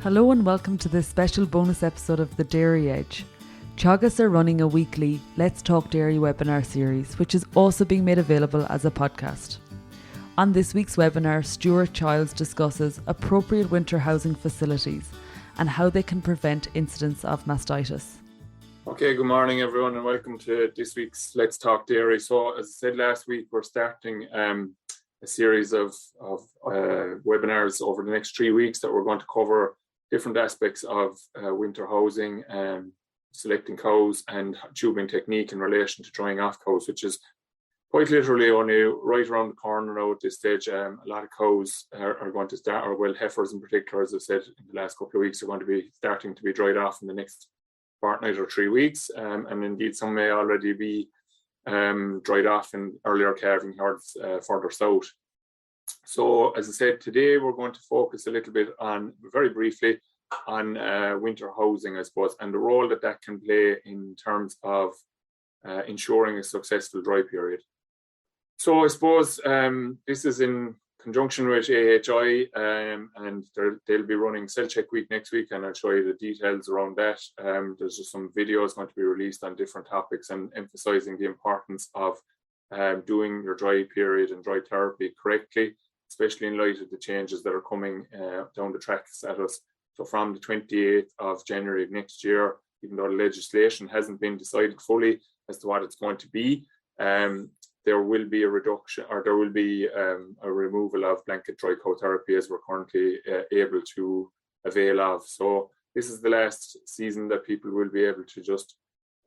Hello and welcome to this special bonus episode of The Dairy Edge. Teagasc are running a weekly Let's Talk Dairy webinar series, which is also being made available as a podcast. On this week's webinar, Stuart Childs discusses appropriate winter housing facilities and how they can prevent incidence of mastitis. Okay, good morning everyone and welcome to this week's Let's Talk Dairy. So as I said last week, we're starting a series of webinars over the next 3 weeks that we're going to cover different aspects of winter housing, selecting cows and tubing technique in relation to drying off cows, which is quite literally only right around the corner now at this stage. A lot of cows are going to start, or well, heifers in particular, as I've said in the last couple of weeks, are going to be starting to be dried off in the next fortnight or 3 weeks. And indeed some may already be dried off in earlier calving herds further south. So as I said, today we're going to focus a little bit on, very briefly, on winter housing, I suppose, and the role that that can play in terms of ensuring a successful dry period. So I suppose this is in conjunction with AHI, and they'll be running Cell Check Week next week, and I'll show you the details around that. There's just some videos going to be released on different topics and emphasizing the importance of doing your dry period and dry therapy correctly, especially in light of the changes that are coming down the tracks at us. So from the 28th of January of next year, even though the legislation hasn't been decided fully as to what it's going to be, there will be a reduction, or there will be a removal of blanket dry cow therapy as we're currently able to avail of. So this is the last season that people will be able to just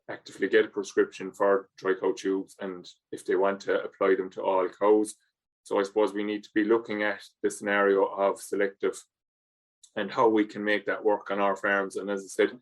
actively get a prescription for dry cow tubes, and if they want to apply them to all cows. So I suppose we need to be looking at the scenario of selective and how we can make that work on our farms. And as I said,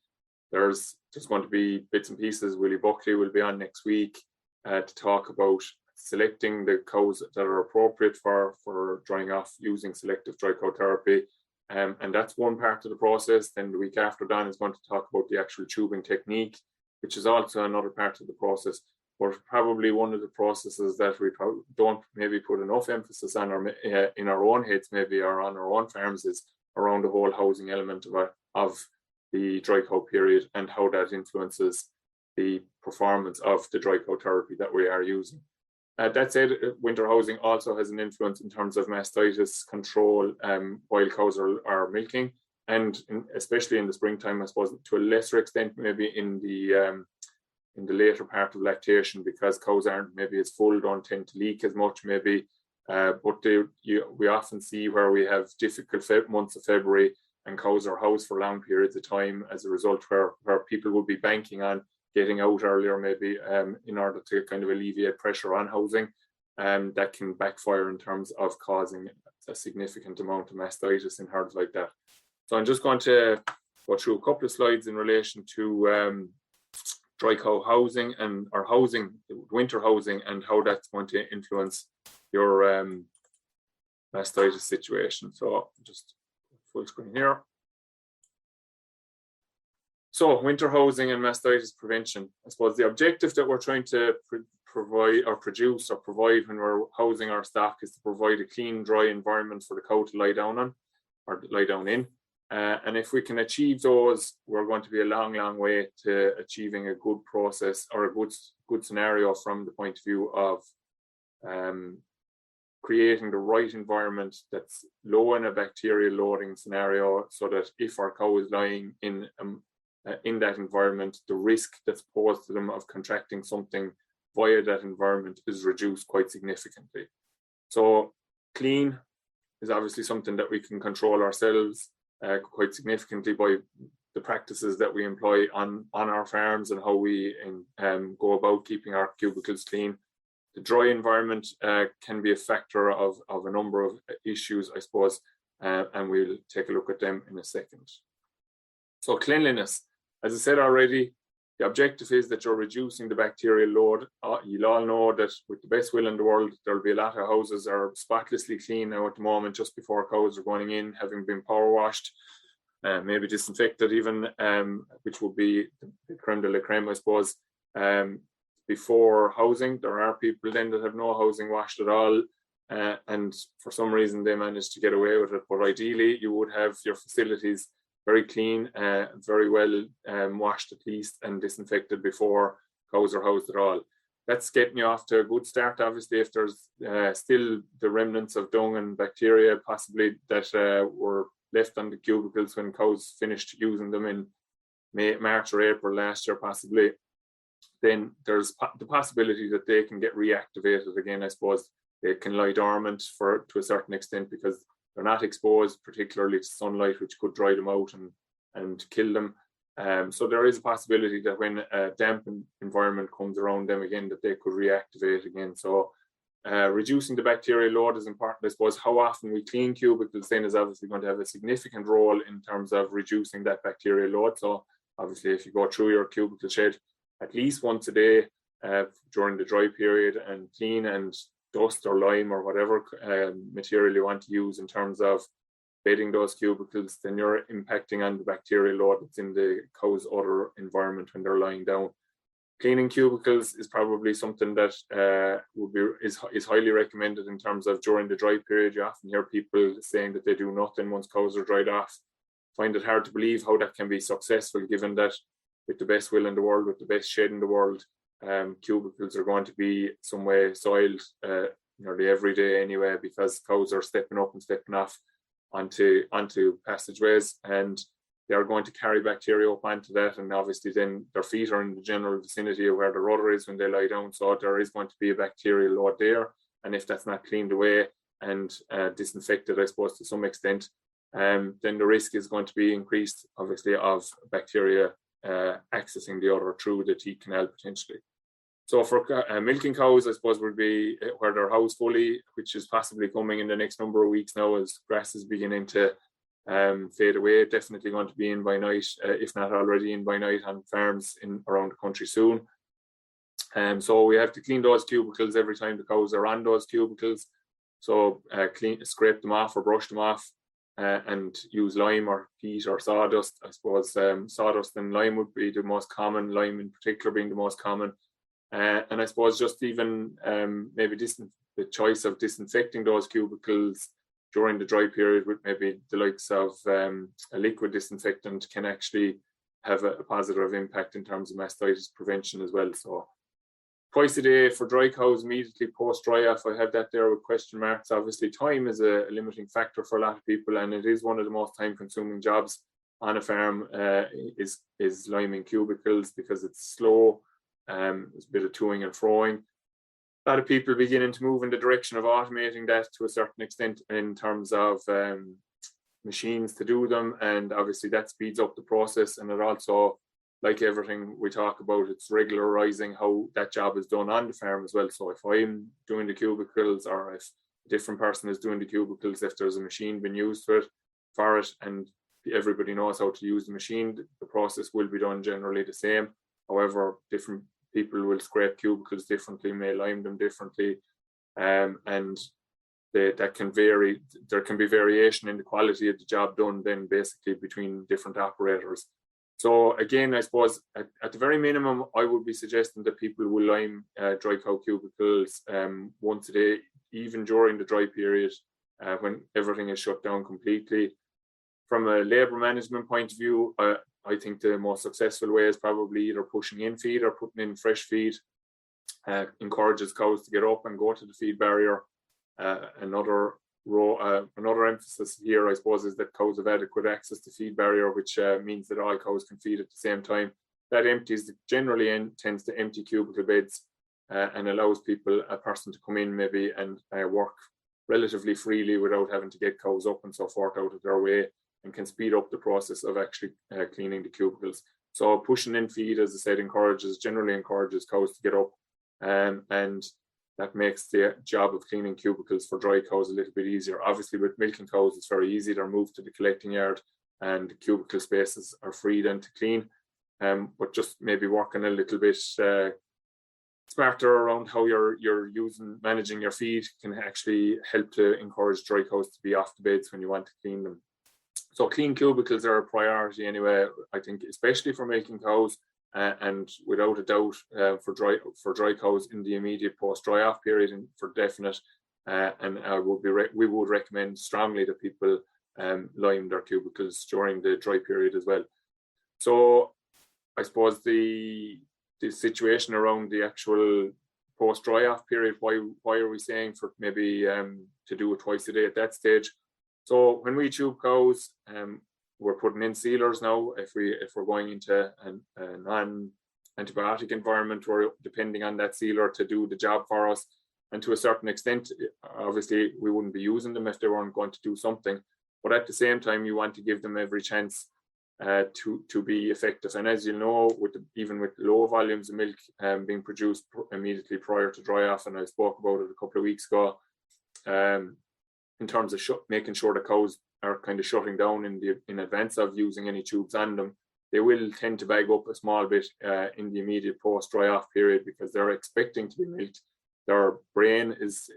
there's going to be bits and pieces. Willie Buckley will be on next week to talk about selecting the cows that are appropriate for drying off using selective dry cow therapy. And that's one part of the process. Then the week after, Don is going to talk about the actual tubing technique, which is also another part of the process, but probably one of the processes that we don't maybe put enough emphasis on, or in our own heads maybe, or on our own farms, is around the whole housing element of the dry cow period and how that influences the performance of the dry cow therapy that we are using. That said, winter housing also has an influence in terms of mastitis control while cows are milking, and especially in the springtime, I suppose, to a lesser extent maybe in the later part of lactation, because cows aren't maybe as full, don't tend to leak as much maybe, but we often see where we have difficult months of February and cows are housed for long periods of time as a result, where people will be banking on getting out earlier maybe in order to kind of alleviate pressure on housing. That can backfire in terms of causing a significant amount of mastitis in herds like that. So I'm just going to go through a couple of slides in relation to dry cow housing and our winter housing, and how that's going to influence your mastitis situation. So just full screen here. So winter housing and mastitis prevention. I suppose the objective that we're trying to provide when we're housing our stock is to provide a clean, dry environment for the cow to lie down on, or lie down in. And if we can achieve those, we're going to be a long, long way to achieving a good process, or a good scenario from the point of view of creating the right environment that's low in a bacterial loading scenario, so that if our cow is lying in that environment, the risk that's posed to them of contracting something via that environment is reduced quite significantly. So clean is obviously something that we can control ourselves quite significantly by the practices that we employ on our farms and how we go about keeping our cubicles clean. The dry environment can be a factor of a number of issues, I suppose, and we'll take a look at them in a second. So cleanliness, as I said already, the objective is that you're reducing the bacterial load. You'll all know that with the best will in the world, there'll be a lot of houses that are spotlessly clean now at the moment, just before cows are going in, having been power washed, maybe disinfected even, which would be the creme de la creme, I suppose. Before housing, there are people then that have no housing washed at all, and for some reason they manage to get away with it. But ideally, you would have your facilities very clean, very well washed at least and disinfected before cows are housed at all. That's getting you off to a good start. Obviously, if there's still the remnants of dung and bacteria possibly that were left on the cubicles when cows finished using them in March or April last year possibly, then there's the possibility that they can get reactivated again. I suppose they can lie dormant to a certain extent because they're not exposed particularly to sunlight, which could dry them out and kill them. So there is a possibility that when a damp environment comes around them again, that they could reactivate again. So reducing the bacterial load is important. I suppose how often we clean cubicles then is obviously going to have a significant role in terms of reducing that bacterial load. So obviously if you go through your cubicle shed at least once a day during the dry period and clean and dust or lime or whatever material you want to use in terms of bedding those cubicles, then you're impacting on the bacterial load that's in the cow's other environment when they're lying down. Cleaning cubicles is probably something that is highly recommended in terms of during the dry period. You often hear people saying that they do nothing once cows are dried off. Find it hard to believe how that can be successful, given that with the best will in the world, with the best shed in the world, cubicles are going to be some way soiled nearly every day anyway, because cows are stepping up and stepping off onto passageways, and they are going to carry bacteria up onto that, and obviously then their feet are in the general vicinity of where the rudder is when they lie down, so there is going to be a bacterial load there, and if that's not cleaned away and disinfected, I suppose, to some extent, then the risk is going to be increased, obviously, of bacteria accessing the udder through the teat canal potentially. So for milking cows, I suppose, would be where they're housed fully, which is possibly coming in the next number of weeks now as grass is beginning to fade away. Definitely going to be in by night, if not already in by night on farms around the country soon. So we have to clean those cubicles every time the cows are on those cubicles. So scrape them off or brush them off and use lime or peat or sawdust. I suppose sawdust and lime would be the most common, lime in particular being the most common. And I suppose just even maybe the choice of disinfecting those cubicles during the dry period with maybe the likes of a liquid disinfectant can actually have a positive impact in terms of mastitis prevention as well. So twice a day for dry cows immediately post dry off. I have that there with question marks. Obviously time is a limiting factor for a lot of people, and it is one of the most time consuming jobs on a farm is liming cubicles because it's slow. There's a bit of toing and froing. A lot of people beginning to move in the direction of automating that to a certain extent in terms of machines to do them, and obviously that speeds up the process, and it also, like everything we talk about, it's regularizing how that job is done on the farm as well. So if I'm doing the cubicles, or if a different person is doing the cubicles, if there's a machine being used for it and everybody knows how to use the machine, the process will be done generally the same. However, different people will scrape cubicles differently, may lime them differently, and that can vary. There can be variation in the quality of the job done then basically between different operators. So again, I suppose at the very minimum, I would be suggesting that people will lime dry cow cubicles once a day, even during the dry period when everything is shut down completely. From a labour management point of view, I think the most successful way is probably either pushing in feed or putting in fresh feed. Encourages cows to get up and go to the feed barrier. Another emphasis here, I suppose, is that cows have adequate access to feed barrier, which means that all cows can feed at the same time. That generally tends to empty cubicle beds and allows a person to come in maybe and work relatively freely without having to get cows up and so forth out of their way, and can speed up the process of actually cleaning the cubicles. So pushing in feed, as I said, generally encourages cows to get up, and that makes the job of cleaning cubicles for dry cows a little bit easier. Obviously with milking cows, it's very easy. They're moved to the collecting yard and the cubicle spaces are free then to clean. But just maybe working a little bit smarter around how you're managing your feed can actually help to encourage dry cows to be off the beds when you want to clean them. So clean cubicles are a priority anyway, I think, especially for milking cows, and without a doubt for dry cows in the immediate post dry off period, and for definite. And we would recommend strongly that people lime their cubicles during the dry period as well. So I suppose the situation around the actual post dry off period, why are we saying for maybe to do it twice a day at that stage? So when we tube cows, we're putting in sealers now. If we're going into a non-antibiotic environment, we're depending on that sealer to do the job for us. And to a certain extent, obviously, we wouldn't be using them if they weren't going to do something. But at the same time, you want to give them every chance to be effective. And as you know, even with low volumes of milk being produced immediately prior to dry off, and I spoke about it a couple of weeks ago, in terms of making sure the cows are kind of shutting down in advance of using any tubes on them, they will tend to bag up a small bit in the immediate post dry off period because they're expecting to be milked. Their brain is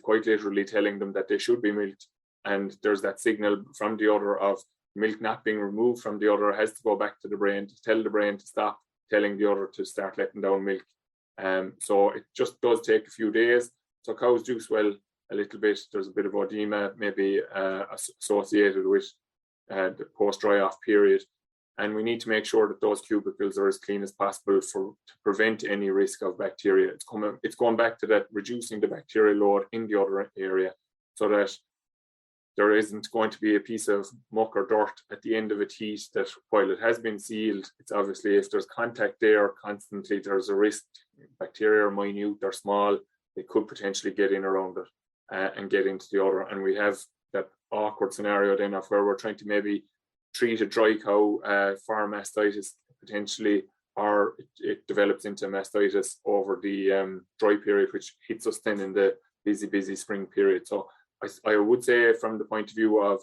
quite literally telling them that they should be milked, and there's that signal from the udder of milk not being removed from the udder has to go back to the brain to tell the brain to stop telling the udder to start letting down milk. So it just does take a few days. So cows do swell a little bit. There's a bit of oedema maybe associated with the post dry off period. And we need to make sure that those cubicles are as clean as possible to prevent any risk of bacteria. It's going back to that reducing the bacterial load in the udder area so that there isn't going to be a piece of muck or dirt at the end of a teat that while it has been sealed, it's obviously if there's contact there constantly, there's a risk. Bacteria are minute, they're small, they could potentially get in around it and get into the udder. And we have that awkward scenario then of where we're trying to maybe treat a dry cow for mastitis potentially, or it develops into mastitis over the dry period, which hits us then in the busy spring period. So I would say from the point of view of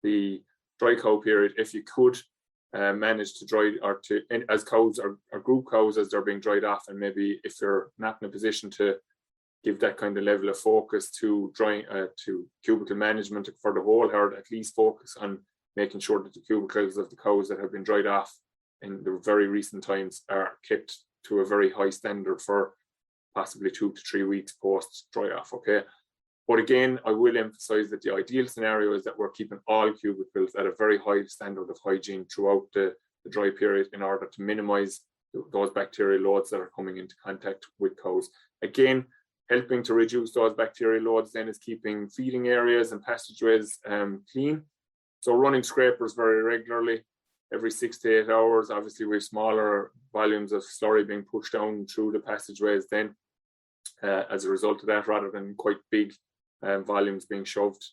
the dry cow period, if you could manage to dry or to, as cows or group cows as they're being dried off, and maybe if you're not in a position to give that kind of level of focus to drying to cubicle management for the whole herd, at least focus on making sure that the cubicles of the cows that have been dried off in the very recent times are kept to a very high standard for possibly 2 to 3 weeks post dry off. Okay. But again, I will emphasize that the ideal scenario is that we're keeping all cubicles at a very high standard of hygiene throughout the dry period in order to minimize those bacterial loads that are coming into contact with cows. Again, helping to reduce those bacterial loads then is keeping feeding areas and passageways clean. So running scrapers very regularly, every 6 to 8 hours, obviously with smaller volumes of slurry being pushed down through the passageways then as a result of that, rather than quite big volumes being shoved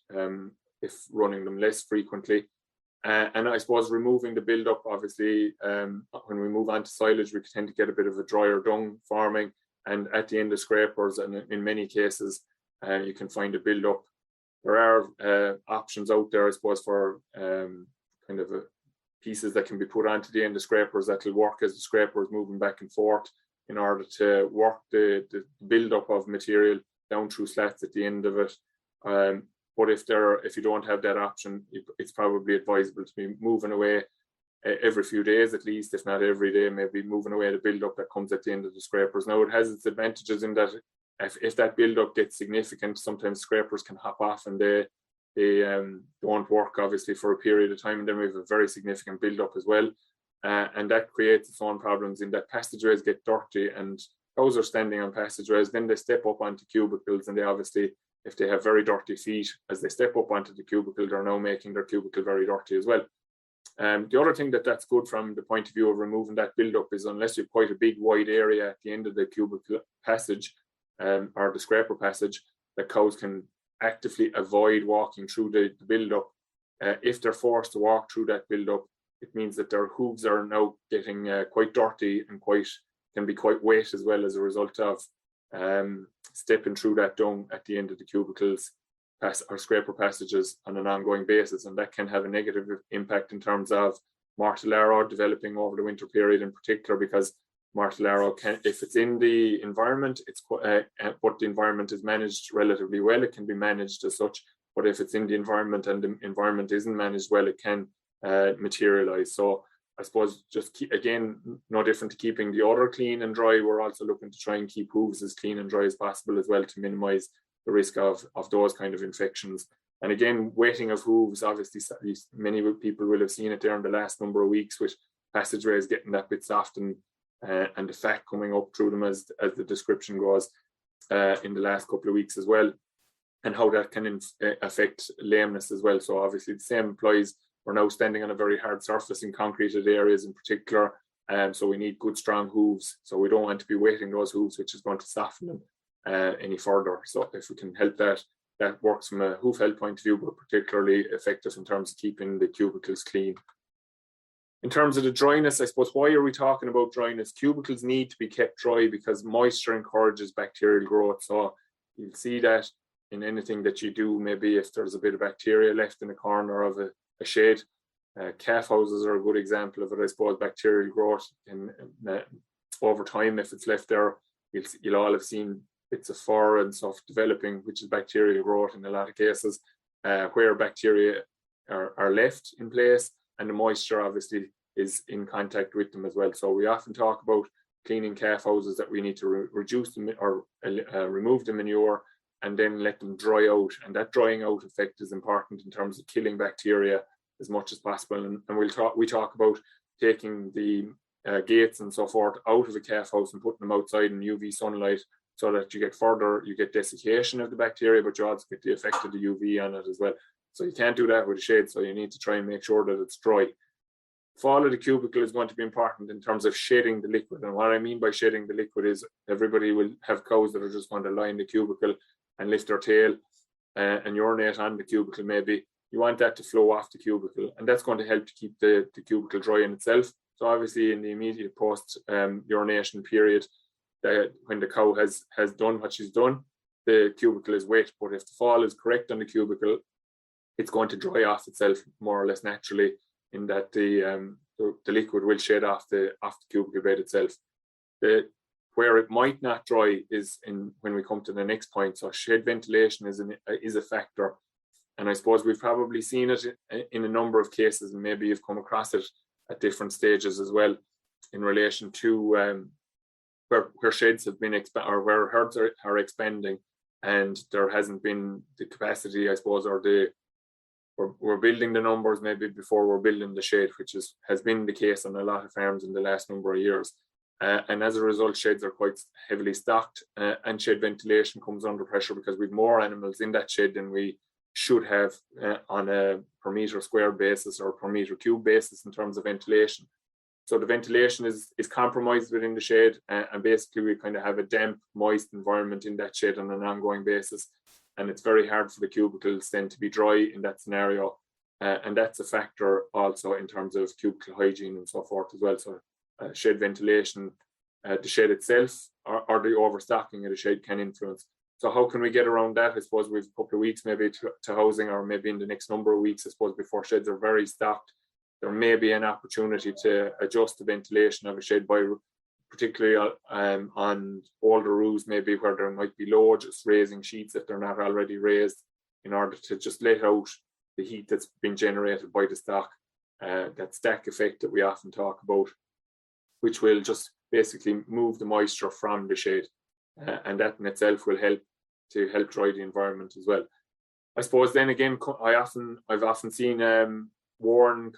if running them less frequently. And I suppose removing the build-up, obviously, when we move on to silage, we tend to get a bit of a drier dung forming. And at the end of scrapers, and in many cases, you can find a build-up. There are options out there, I suppose, for kind of pieces that can be put onto the end of scrapers that will work as the scraper is moving back and forth in order to work the build-up of material down through slats at the end of it. But if you don't have that option, it's probably advisable to be moving away every few days at least, if not every day, maybe moving away the build-up that comes at the end of the scrapers. Now, it has its advantages in that if that build-up gets significant, sometimes scrapers can hop off and they don't work, obviously, for a period of time, and then we have a very significant build-up as well. And that creates its own problems in that passageways get dirty, and cows are standing on passageways, then they step up onto cubicles, and they obviously, if they have very dirty feet, as they step up onto the cubicle, they're now making their cubicle very dirty as well. The other thing that's good from the point of view of removing that build-up is, unless you've quite a big wide area at the end of the cubicle passage or the scraper passage, that cows can actively avoid walking through the build-up. If they're forced to walk through that build-up, it means that their hooves are now getting quite dirty and can be quite wet as well as a result of stepping through that dung at the end of the cubicles or scraper passages on an ongoing basis, and that can have a negative impact in terms of mortellaro developing over the winter period in particular, because mortellaro can, if it's in the environment, but the environment is managed relatively well, it can be managed as such. But if it's in the environment and the environment isn't managed well, it can materialize. So I suppose just again, no different to keeping the udder clean and dry, we're also looking to try and keep hooves as clean and dry as possible as well, to minimize the risk of those kind of infections. And again, wetting of hooves, obviously many people will have seen it there in the last number of weeks, with passageways getting that bit soft and the fat coming up through them, as the description goes, in the last couple of weeks as well, and how that can affect lameness as well. So obviously the same applies. We're now standing on a very hard surface in concreted areas in particular, so we need good strong hooves. So we don't want to be wetting those hooves, which is going to soften them any further. So if we can help that works from a hoof health point of view, but particularly effective in terms of keeping the cubicles clean. In terms of the dryness, I suppose, why are we talking about dryness? Cubicles need to be kept dry because moisture encourages bacterial growth. So you'll see that in anything that you do, maybe if there's a bit of bacteria left in the corner of a shed. Calf houses are a good example of it, I suppose. Bacterial growth over time, if it's left there, you'll all have seen bits of fur and stuff developing, which is bacterial growth in a lot of cases, where bacteria are left in place, and the moisture obviously is in contact with them as well. So we often talk about cleaning calf houses, that we need to reduce them or remove the manure and then let them dry out. And that drying out effect is important in terms of killing bacteria as much as possible. And we talk about taking the gates and so forth out of a calf house and putting them outside in UV sunlight, so that you get desiccation of the bacteria, but you also get the effect of the UV on it as well. So you can't do that with a shade, so you need to try and make sure that it's dry. Fall of the cubicle is going to be important in terms of shedding the liquid. And what I mean by shedding the liquid is everybody will have cows that are just going to lie in the cubicle and lift their tail and urinate on the cubicle maybe. You want that to flow off the cubicle, and that's going to help to keep the cubicle dry in itself. So obviously in the immediate post urination period, when the cow has done what she's done, the cubicle is wet. But if the fall is correct on the cubicle, it's going to dry off itself more or less naturally, in that the liquid will shed off the cubicle bed itself. Where it might not dry is when we come to the next point. So shed ventilation is a factor, and I suppose we've probably seen it in a number of cases, and maybe you've come across it at different stages as well, in relation to where sheds have been or where herds are expanding, and there hasn't been the capacity, I suppose, or we're building the numbers maybe before we're building the shed, which has been the case on a lot of farms in the last number of years. And as a result, sheds are quite heavily stocked, and shed ventilation comes under pressure because we've more animals in that shed than we should have on a per meter square basis or per meter cube basis in terms of ventilation. So the ventilation is compromised within the shed, and basically we kind of have a damp, moist environment in that shed on an ongoing basis. And it's very hard for the cubicles then to be dry in that scenario. And that's a factor also in terms of cubicle hygiene and so forth as well. So shed ventilation, the shed itself, or the overstocking of the shed can influence. So how can we get around that? I suppose we've a couple of weeks maybe to housing, or maybe in the next number of weeks, I suppose, before sheds are very stocked. There may be an opportunity to adjust the ventilation of a shed by particularly on older roofs, maybe where there might be low, just raising sheets if they're not already raised, in order to just let out the heat that's been generated by the stock, that stack effect that we often talk about, which will just basically move the moisture from the shed, and that in itself will help dry the environment as well. I suppose then again, I've often seen worn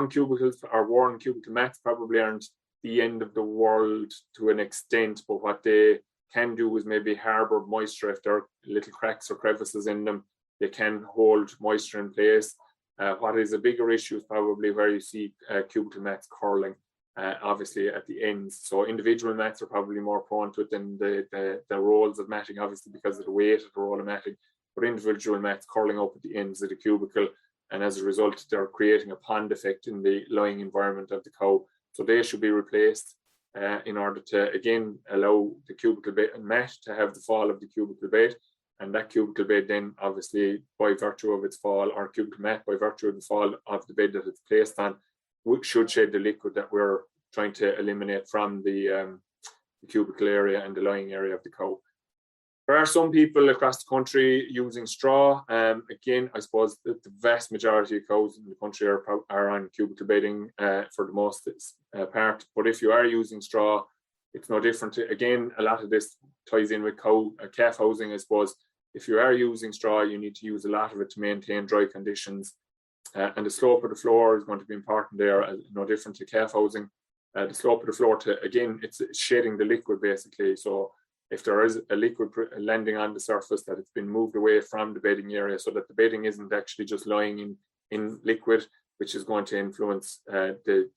cubicles, or worn cubicle mats probably aren't the end of the world to an extent, but what they can do is maybe harbour moisture. If there are little cracks or crevices in them, they can hold moisture in place. What is a bigger issue is probably where you see cubicle mats curling, obviously at the ends. So individual mats are probably more prone to it than the rolls of matting, obviously because of the weight of the roll of matting, but individual mats curling up at the ends of the cubicle, and as a result they're creating a pond effect in the lying environment of the cow. So they should be replaced in order to, again, allow the cubicle bed and mat to have the fall of the cubicle bed. And that cubicle bed then, obviously, by virtue of its fall, or cubicle mat, by virtue of the fall of the bed that it's placed on, should shed the liquid that we're trying to eliminate from the cubicle area and the lying area of the cow. There are some people across the country using straw. Again, I suppose that the vast majority of cows in the country are on cubicle bedding for the most part. But if you are using straw, it's no different. Again, a lot of this ties in with calf housing, I suppose. if you are using straw, you need to use a lot of it to maintain dry conditions. And the slope of the floor is going to be important there, no different to calf housing. The slope of the floor it's shedding the liquid basically. So if there is a liquid landing on the surface, that it's been moved away from the bedding area so that the bedding isn't actually just lying in liquid, which is going to influence the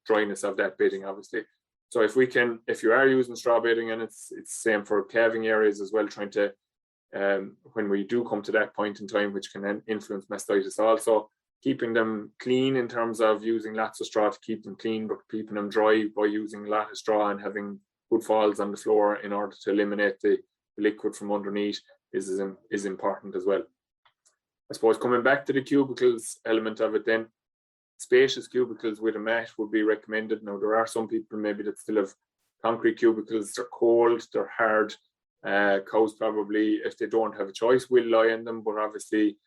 dryness of that bedding, obviously. So if you are using straw bedding, and it's same for calving areas as well, trying to, when we do come to that point in time, which can then influence mastitis also, keeping them clean in terms of using lots of straw to keep them clean, but keeping them dry by using a lot of straw and having good falls on the floor in order to eliminate the liquid from underneath is important as well. I suppose coming back to the cubicles element of it then, spacious cubicles with a mat would be recommended. Now, there are some people maybe that still have concrete cubicles. They're cold, they're hard. Cows probably, if they don't have a choice, will lie in them, but obviously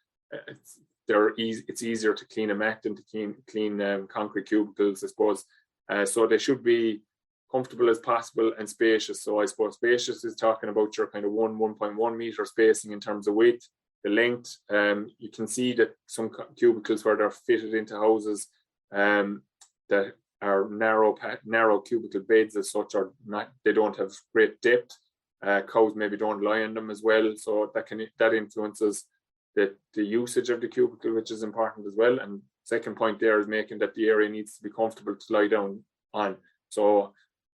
it's easier to clean a mat than to clean concrete cubicles, I suppose. So they should be comfortable as possible and spacious. So I suppose spacious is talking about your kind of 1.1 meter spacing in terms of width. The length, you can see that some cubicles where they're fitted into houses that are narrow cubicle beds as such, they don't have great depth. Cows maybe don't lie in them as well, so that influences the usage of the cubicle, which is important as well. And second point there is making that the area needs to be comfortable to lie down on. So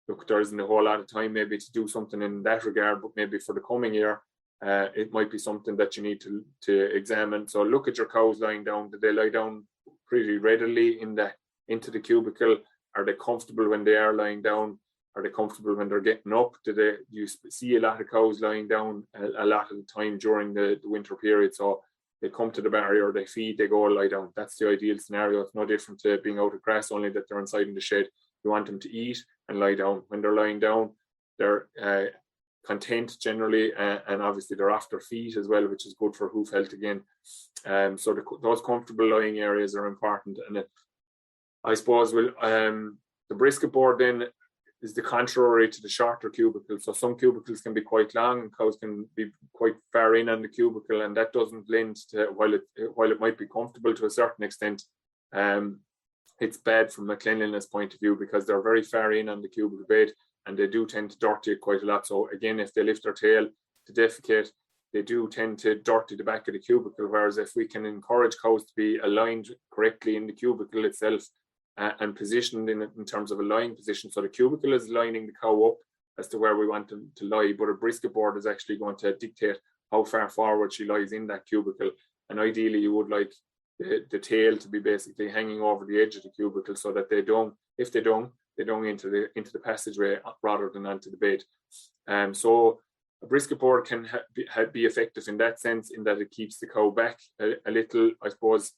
look, there isn't a whole lot of time maybe to do something in that regard, but maybe for the coming year, it might be something that you need to examine. So look at your cows lying down. Do they lie down pretty readily into the cubicle? Are they comfortable when they are lying down? Are they comfortable when they're getting up? Do you see a lot of cows lying down a lot of the time during the winter period? So they come to the barrier, they feed, they go lie down. That's the ideal scenario. It's no different to being out of grass, only that they're inside in the shed. You want them to eat and lie down. When they're lying down, they're content generally, and obviously they're off their feet as well, which is good for hoof health again. So those comfortable lying areas are important. And I suppose the brisket board then is the contrary to the shorter cubicles. So some cubicles can be quite long and cows can be quite far in on the cubicle, and that doesn't lend to, while it might be comfortable to a certain extent, it's bad from a cleanliness point of view because they're very far in on the cubicle bed and they do tend to dirty it quite a lot. So again, if they lift their tail to defecate, they do tend to dirty the back of the cubicle, whereas if we can encourage cows to be aligned correctly in the cubicle itself, and positioned in terms of a lying position. So the cubicle is lining the cow up as to where we want them to lie, but a brisket board is actually going to dictate how far forward she lies in that cubicle. And ideally you would like the tail to be basically hanging over the edge of the cubicle so that they don't into the passageway rather than onto the bed. So a brisket board can be effective in that sense, in that it keeps the cow back a little, I suppose.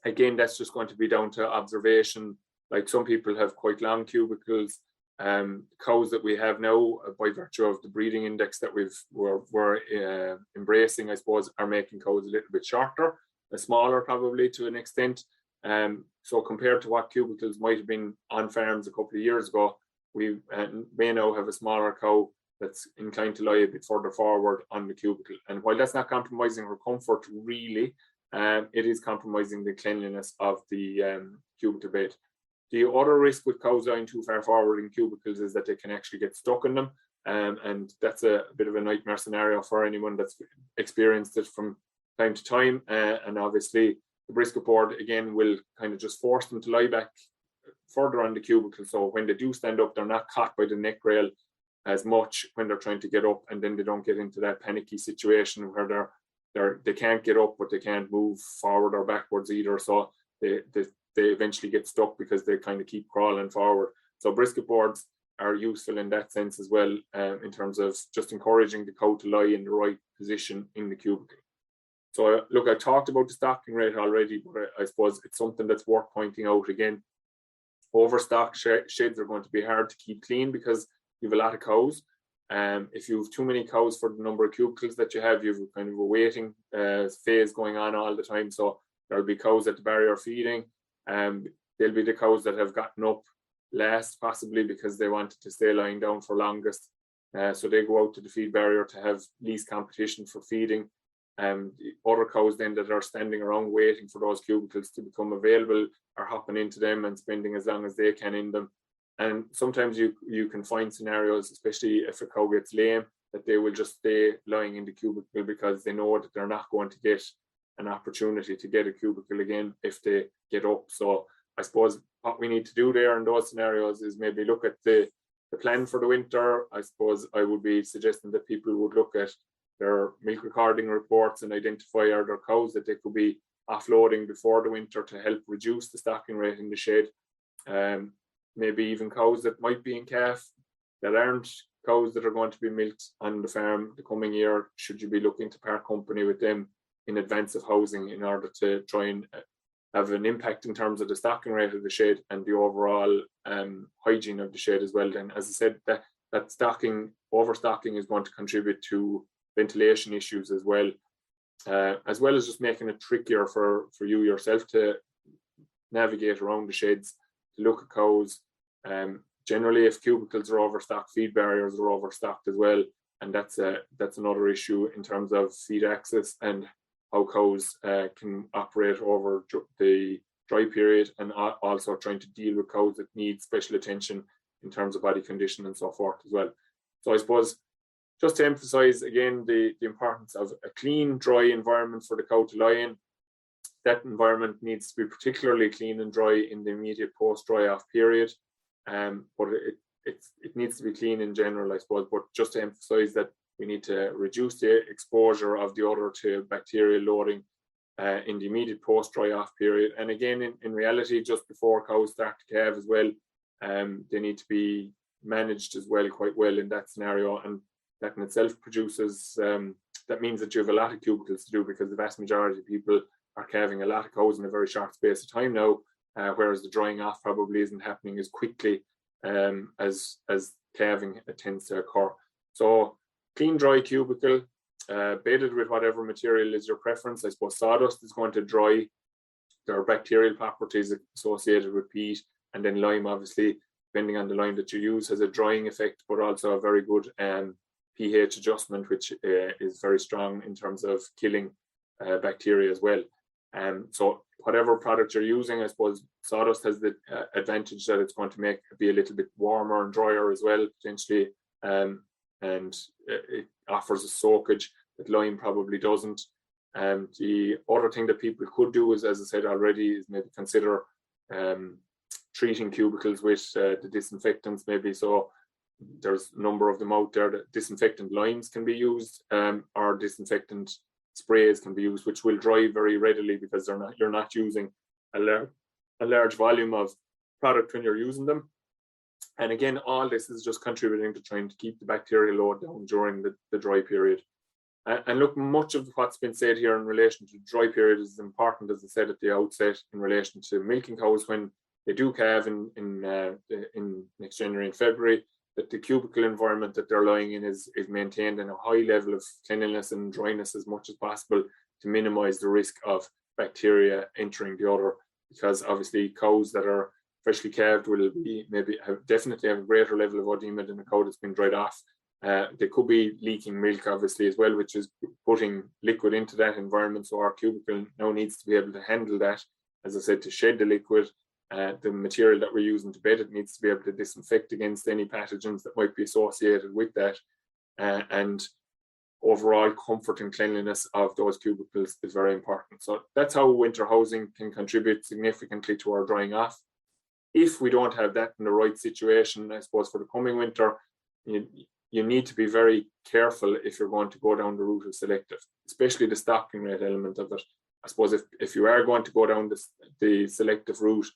Again, that's just going to be down to observation. Like some people have quite long cubicles. Cows that we have now, by virtue of the breeding index that we're embracing, I suppose, are making cows a little bit shorter, smaller probably to an extent. So compared to what cubicles might have been on farms a couple of years ago, we may now have a smaller cow that's inclined to lie a bit further forward on the cubicle. And while that's not compromising her comfort really, it is compromising the cleanliness of the cubicle bed. The other risk with cows lying too far forward in cubicles is that they can actually get stuck in them. And that's a bit of a nightmare scenario for anyone that's experienced it from time to time. And obviously the brisket board again will kind of just force them to lie back further on the cubicle. So when they do stand up, they're not caught by the neck rail as much when they're trying to get up, and then they don't get into that panicky situation where they can't get up, but they can't move forward or backwards either. So they eventually get stuck because they kind of keep crawling forward. So brisket boards are useful in that sense as well, in terms of just encouraging the cow to lie in the right position in the cubicle. So look, I talked about the stocking rate already, but I suppose it's something that's worth pointing out again. Overstocked sheds are going to be hard to keep clean because you have a lot of cows. If you have too many cows for the number of cubicles that you have kind of a waiting phase going on all the time. So there'll be cows at the barrier feeding. There'll be the cows that have gotten up last, possibly because they wanted to stay lying down for longest. So they go out to the feed barrier to have least competition for feeding. The other cows then that are standing around waiting for those cubicles to become available are hopping into them and spending as long as they can in them. And sometimes you can find scenarios, especially if a cow gets lame, that they will just stay lying in the cubicle because they know that they're not going to get an opportunity to get a cubicle again if they get up. So I suppose what we need to do there in those scenarios is maybe look at the plan for the winter. I suppose I would be suggesting that people would look at their milk recording reports and identify are there cows that they could be offloading before the winter to help reduce the stocking rate in the shed. Maybe even cows that might be in calf that aren't cows that are going to be milked on the farm the coming year. Should you be looking to part company with them in advance of housing in order to try and have an impact in terms of the stocking rate of the shed and the overall hygiene of the shed as well. Then, as I said, that overstocking is going to contribute to ventilation issues as well as just making it trickier for you yourself to navigate around the sheds, to look at cows. Generally, if cubicles are overstocked, feed barriers are overstocked as well, and that's another issue in terms of feed access and how cows can operate over the dry period, and also trying to deal with cows that need special attention in terms of body condition and so forth as well. So I suppose just to emphasize again the importance of a clean, dry environment for the cow to lie in. That environment needs to be particularly clean and dry in the immediate post-dry off period. But it needs to be clean in general, I suppose. But just to emphasize that we need to reduce the exposure of the udder to bacterial loading in the immediate post-dry off period. And again, in reality, just before cows start to calve as well, they need to be managed as well, quite well in that scenario. And that in itself produces, that means that you have a lot of cubicles to do, because the vast majority of people are calving a lot of cows in a very short space of time now, whereas the drying off probably isn't happening as quickly as calving tends to occur. So clean, dry cubicle, bedded with whatever material is your preference. I suppose sawdust is going to dry. There are bacterial properties associated with peat, and then lime, obviously, depending on the lime that you use, has a drying effect, but also a very good pH adjustment, which is very strong in terms of killing bacteria as well. So whatever product you're using, I suppose sawdust has the advantage that it's going to be a little bit warmer and drier as well, potentially, and it offers a soakage that lime probably doesn't. The other thing that people could do is, as I said already, is maybe consider treating cubicles with the disinfectants maybe. So there's a number of them out there. That disinfectant limes can be used, or disinfectant sprays can be used, which will dry very readily because you're not using a large volume of product when you're using them. And again, all this is just contributing to trying to keep the bacterial load down during the dry period. And look, much of what's been said here in relation to the dry period is important, as I said at the outset, in relation to milking cows when they do calve in next January and February, that the cubicle environment that they're lying in is maintained in a high level of cleanliness and dryness as much as possible to minimize the risk of bacteria entering the udder, because obviously cows that are freshly calved will be definitely have a greater level of oedema than a cow that's been dried off. They could be leaking milk obviously as well, which is putting liquid into that environment. So our cubicle now needs to be able to handle that, as I said, to shed the liquid. The material that we're using to bed it needs to be able to disinfect against any pathogens that might be associated with that. And overall comfort and cleanliness of those cubicles is very important. So that's how winter housing can contribute significantly to our drying off. If we don't have that in the right situation, I suppose for the coming winter, you need to be very careful if you're going to go down the route of selective, especially the stocking rate element of it. I suppose if you are going to go down the selective route,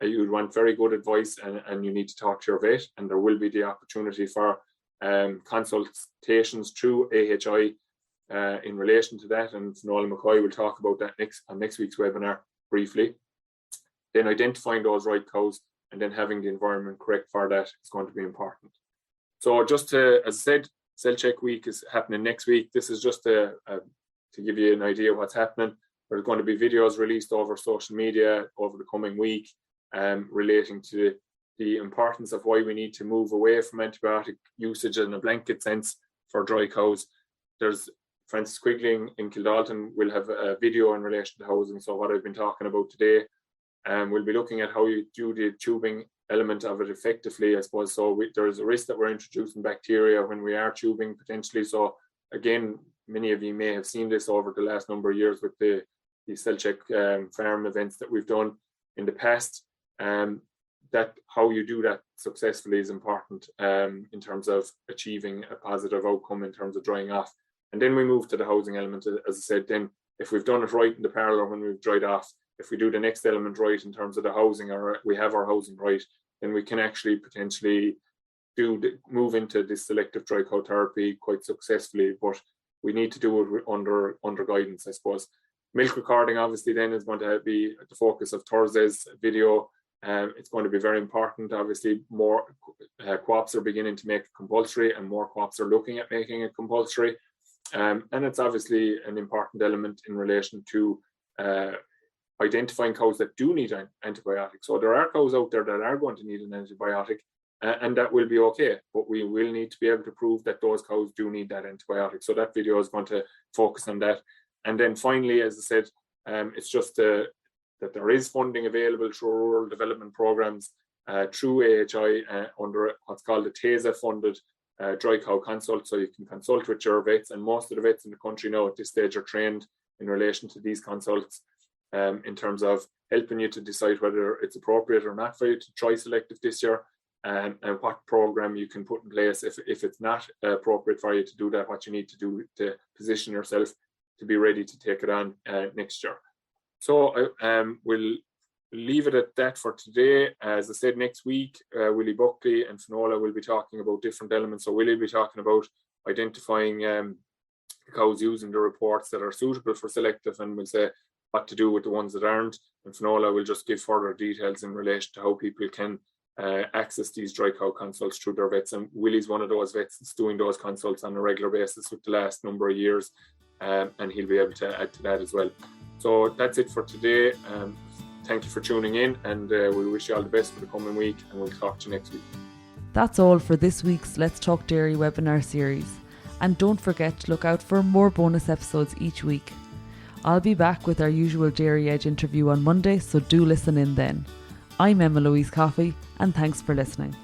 you'd want very good advice, and you need to talk to your vet, and there will be the opportunity for consultations through AHI in relation to that, and Noel McCoy will talk about that on next week's webinar briefly. Then identifying those right cows and then having the environment correct for that is going to be important. So just to, as I said, Cell Check Week is happening next week. This is just to give you an idea of what's happening. There's going to be videos released over social media over the coming week relating to the importance of why we need to move away from antibiotic usage in a blanket sense for dry cows. There's Francis Quigley in Kildalton will have a video in relation to housing. So what I've been talking about today, we'll be looking at how you do the tubing element of it effectively, I suppose. So there's a risk that we're introducing bacteria when we are tubing potentially. So again, many of you may have seen this over the last number of years with the cell check farm events that we've done in the past. That how you do that successfully is important in terms of achieving a positive outcome in terms of drying off. And then we move to the housing element, as I said. Then if we've done it right in the parlour when we've dried off, if we do the next element right in terms of the housing, or we have our housing right, then we can actually potentially move into this selective dry cow therapy quite successfully. But we need to do it under guidance, I suppose. Milk recording obviously then is going to be the focus of Thursday's video. It's going to be very important. Obviously, more co-ops are beginning to make it compulsory, and more co-ops are looking at making it compulsory. And it's obviously an important element in relation to identifying cows that do need antibiotics. So there are cows out there that are going to need an antibiotic, and that will be okay. But we will need to be able to prove that those cows do need that antibiotic. So that video is going to focus on that. And then finally, as I said, it's just that there is funding available through rural development programs, through AHI, under what's called the Teagasc funded dry cow consult. So you can consult with your vets, and most of the vets in the country now at this stage are trained in relation to these consults, in terms of helping you to decide whether it's appropriate or not for you to try selective this year, and what program you can put in place if it's not appropriate for you to do that, what you need to do to position yourself to be ready to take it on next year. So we'll leave it at that for today. As I said, next week, Willie Buckley and Finola will be talking about different elements. So Willie will be talking about identifying the cows using the reports that are suitable for selective, and we'll say what to do with the ones that aren't. And Finola will just give further details in relation to how people can access these dry cow consults through their vets. And Willie's one of those vets that's doing those consults on a regular basis with the last number of years, and he'll be able to add to that as well. So that's it for today. Thank you for tuning in, and we wish you all the best for the coming week, and we'll talk to you next week. That's all for this week's Let's Talk Dairy webinar series. And don't forget to look out for more bonus episodes each week. I'll be back with our usual Dairy Edge interview on Monday, so do listen in then. I'm Emma Louise Coffey, and thanks for listening.